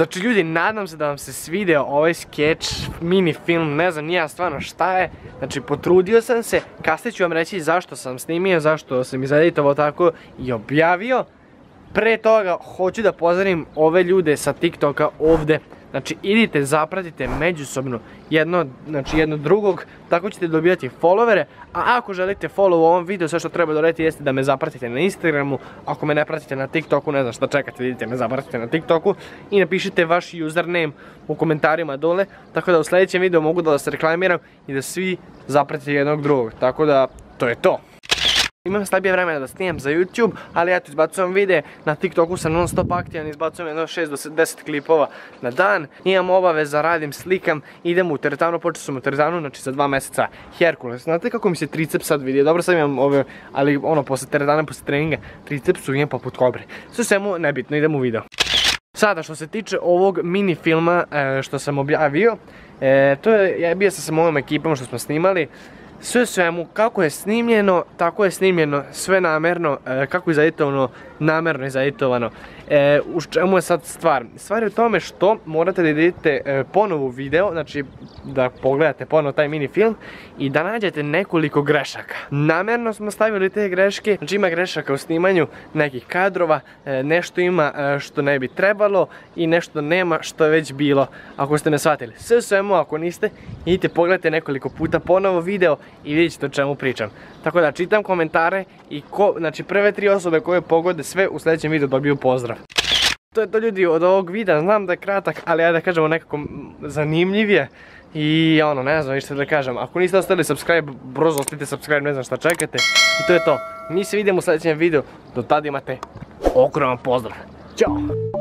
Znači ljudi, nadam se da vam se svidio ovaj skeč, mini film, ne znam nija stvarno šta je. Znači potrudio sam se, kasnije ću vam reći zašto sam snimio, zašto sam izeditovao tako i objavio. Pre toga hoću da pozdravim ove ljude sa TikToka ovde. Znači idite, zapratite međusobno jedno drugog, tako ćete dobijati followere. A ako želite follow u ovom videu, sve što treba doraditi jeste da me zapratite na Instagramu. Ako me ne pratite na TikToku, ne znam šta čekate, idite me zapratite na TikToku. I napišite vaš username u komentarima dole. Tako da u sljedećem videu mogu da vas reklamiram i da svi zapratite jednog drugog. Tako da, to je to. Imam slabije vremena da snimam za YouTube, ali eto izbacujem videe, na TikToku sam non stop aktivan, izbacujem jedno 6 do 10 klipova na dan. Imam obaveza, radim, slikam, idem u teretanu, počeo sam u teretanu, znači za 2 mjeseca Herkules. Znate kako mi se triceps sad vidi, dobro sad imam ove, ali ono posle teretana, posle treninga, tricepsu imam poput kobre. Sve svemu nebitno, idem u video. Sada što se tiče ovog mini filma što sam objavio, bio sam sa mojom ekipom što smo snimali. Sve svemu, kako je snimljeno, tako je snimljeno, sve namerno, kako je zaeditovano, namerno je zaeditovano. U čemu je sad stvar? Stvar je u tome što morate da idete ponovo u video, znači da pogledate ponovo taj mini film i da nađete nekoliko grešaka. Namerno smo stavili te greške, znači ima grešaka u snimanju nekih kadrova, nešto ima što ne bi trebalo i nešto nema što je već bilo, ako ste me shvatili. Sve svemu, ako niste, idite pogledajte nekoliko puta ponovo video i vidjet ćete o čemu pričam. Tako da čitam komentare i znači prve 3 osobe koje pogode sve u sljedećem videu dobiju pozdrav. To je to ljudi od ovog videa, znam da je kratak, ali ajde da kažemo nekako zanimljiv je. I ono, ne znam više da kažem, ako niste ostali subscribe, brzo ostavite subscribe, ne znam šta čekate. I to je to, mi se vidimo u sljedećem videu, do tada imate ogroman pozdrav. Ćao!